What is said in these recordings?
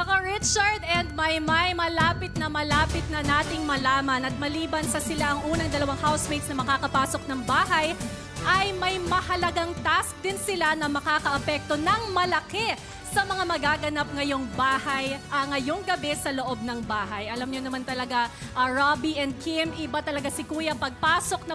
Nako, Richard and Maymay, malapit na nating malaman at maliban sa sila ang unang dalawang housemates na makakapasok ng bahay, ay may mahalagang task din sila na makakaapekto ng malaki sa mga magaganap ngayong ngayong gabi sa loob ng bahay. Alam niyo naman talaga, Robbie and Kim, iba talaga si Kuya. Pagpasok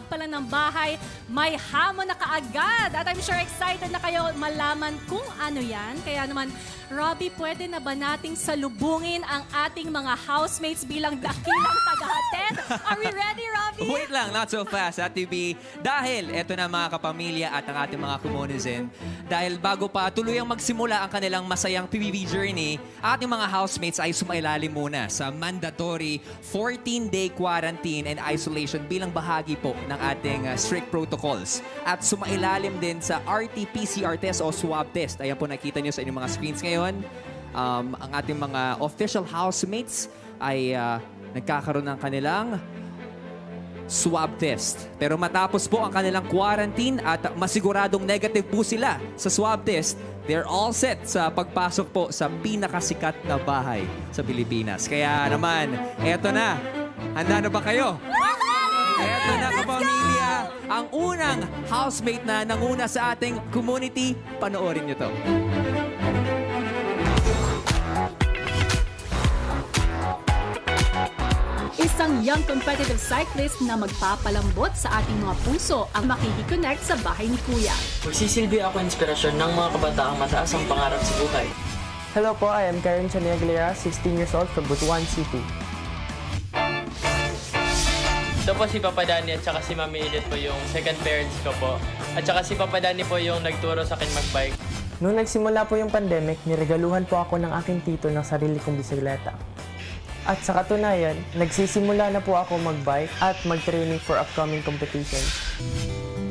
pa lang ng bahay, may hamon na kaagad. At I'm sure excited na kayo malaman kung ano yan. Kaya naman, Robbie, pwede na ba nating salubungin ang ating mga housemates bilang dakilang tagahatid? Are we ready, Robbie? Wait lang, not so fast, Ate B. Dahil eto na mga kapamilya at ang ating mga kumonizin. Dahil bago pa tuluyang magsimula ang kanilang masayang PBB journey, ating mga housemates ay sumailalim muna sa mandatory 14-day quarantine and isolation bilang bahagi po ng ating strict protocols. At sumailalim din sa RT-PCR test o swab test. Ayan po nakita nyo sa inyong mga screens ngayon. Ang ating mga official housemates ay nagkakaroon ng kanilang swab test. Pero matapos po ang kanilang quarantine at masiguradong negative po sila sa swab test, they're all set sa pagpasok po sa pinakasikat na bahay sa Pilipinas. Kaya naman, eto na. Handa na ba kayo? Eto na, kapamilya. Ang unang housemate na nanguna sa ating community, panoorin nyo to. Isang young competitive cyclist na magpapalambot sa ating mga puso ang makikiconnect sa bahay ni Kuya. Magsisilbi ako inspirasyon ng mga kabataang mataas ang pangarap sa buhay. Hello po, I am Karen Chania Aguilera, 16 years old from Butuan City. Ito po si Papa Danny at saka si Mami Edith po yung second parents ko po. At saka si Papa Danny po yung nagturo sa akin magbike. Nung nagsimula po yung pandemic, niregaluhan po ako ng aking tito ng sarili kong bisikleta. At sa katunayan, nagsisimula na po ako mag-bike at mag-training for upcoming competitions.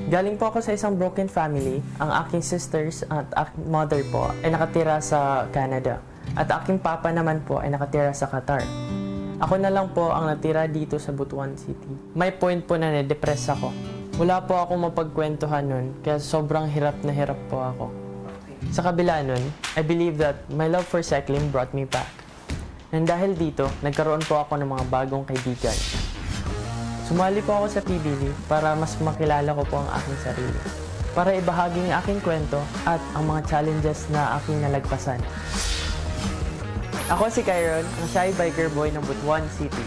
Galing po ako sa isang broken family. Ang aking sisters at aking mother po ay nakatira sa Canada. At aking papa naman po ay nakatira sa Qatar. Ako na lang po ang natira dito sa Butuan City. May point po na na-depress ako. Wala po akong mapagkwentuhan nun, kaya sobrang hirap na hirap po ako. Sa kabila nun, I believe that my love for cycling brought me back. And dahil dito, nagkaroon po ako ng mga bagong kaibigan. Sumali po ako sa PBB para mas makilala ko po ang aking sarili. Para ibahagi ang aking kwento at ang mga challenges na aking nalagpasan. Ako si Kyron, ang shy biker boy ng Butuan City.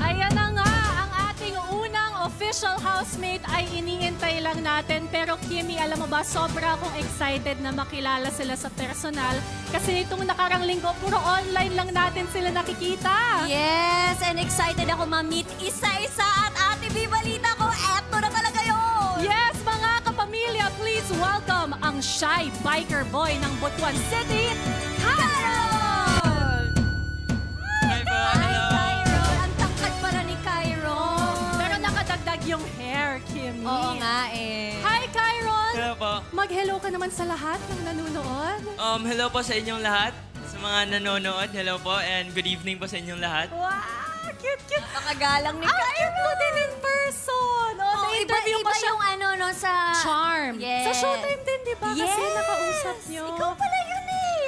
Ayan na nga, ang ating unang official housemate ay iniintay lang natin. Pero Kimmy, alam mo ba, sobra akong excited na makilala sila sa personal. Kasi itong nakarang linggo, puro online lang natin sila nakikita. Yes, and excited ako ma-meet isa-isa at Ate B, balita ko, eto na talaga yun! Yes, mga kapamilya, please welcome ang shy biker boy ng Butuan City, Kyron! Hi po! Hi, Kyron! Ang tangkad para ni Kyron. Pero nakadagdag yung hair, Kimmy. Oo nga eh. Hi, Kyron! Hello po. Mag-hello ka naman sa lahat ng nanonood. Hello po sa inyong lahat. Sa mga nanonood, hello po and good evening po sa inyong lahat. Wow! Cute! Napakagalang ni Ang Kyron. cute mo din in person! Oh, Oh, na-interview iba pa siya. yung ano, no, sa... Charm. Yes. Sa Showtime din, di ba? Kasi nakausap niyo. Ikaw pala yun eh.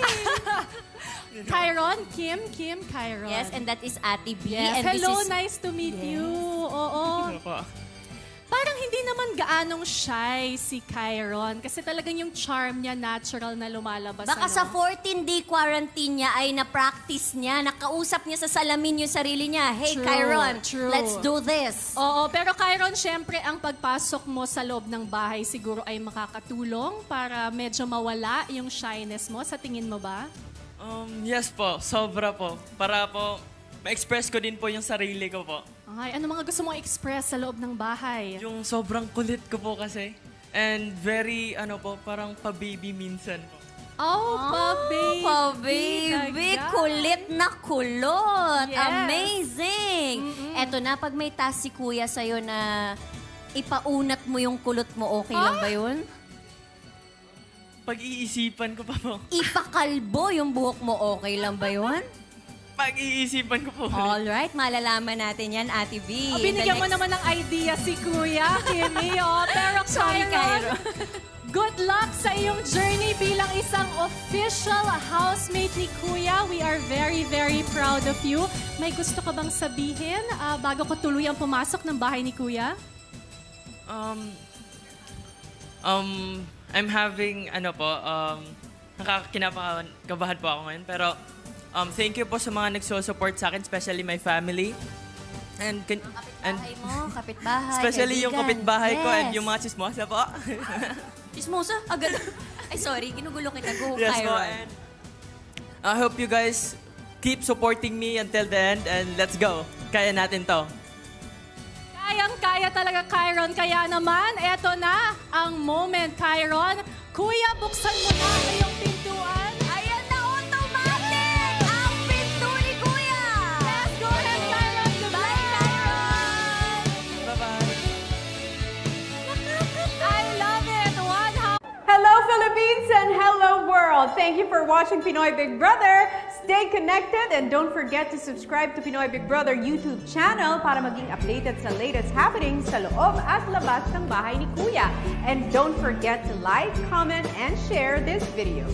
Kyron, Kim, Kyron. Yes, and that is Ate B. Yes. And Hello, this is... nice to meet you. Oo. Hello po. Parang hindi naman gaanong shy si Kyron kasi talagang yung charm niya natural na lumalabas. Baka ano? sa 14-day quarantine niya ay na-practice niya, nakausap niya sa salamin yung sarili niya. Hey, True, Kyron, true. let's do this. Oo, pero Kyron, syempre ang pagpasok mo sa loob ng bahay siguro ay makakatulong para medyo mawala yung shyness mo. Sa tingin mo ba? Yes po, sobra po. Para po, ma-express ko din po yung sarili ko po. Ay, ano mga gusto mong express sa loob ng bahay? Yung sobrang kulit ko po kasi. And very, parang pa-baby minsan po. Oh, pa-baby. Pa-baby, Talaga. kulit na kulot. Yes. Amazing. Eto na, pag may task si Kuya sa'yo na ipaunat mo yung kulot mo, okay lang ba yun? Pag-iisipan ko pa po. Ipakalbo yung buhok mo, okay lang ba yun? Pag-iisipan ko po. Alright, malalaman natin yan, Ate B. Oh, In the binigyan mo next- naman ng idea si Kuya, Kimmy. Oh, pero Sorry, Kyron, Kyron. Good luck sa iyong journey bilang isang official housemate ni Kuya. We are very, very proud of you. May gusto ka bang sabihin bago ko tuluyang pumasok ng bahay ni Kuya? I'm having, nakakakinakabahan po ako ngayon. Pero, thank you po sa mga nagsusupport sa akin, especially my family. And Kapitbahay mo, kapitbahay, especially yung kaibigan. kapitbahay ko and Yes. yung mga chismosa po. Chismosa? Agad. Ay, sorry. Ginugulo kita. Go, Yes po. Kyron. And I hope you guys keep supporting me until the end and let's go. Kaya natin to. Kayang-kaya talaga, Kyron. Kaya naman, eto na ang moment, Kyron. Kuya, buksan mo na ang iyong pintuan. Ayan na, automatic! Ang pinto ni Kuya! Yes, go ahead, Kyron. Bye, Kyron! Bye-bye. I love it. One house. Hello Philippines and hello world! Thank you for watching Pinoy Big Brother. Stay connected and don't forget to subscribe to Pinoy Big Brother YouTube channel para maging updated sa latest happenings sa loob at labas ng bahay ni Kuya. And don't forget to like, comment, and share this video.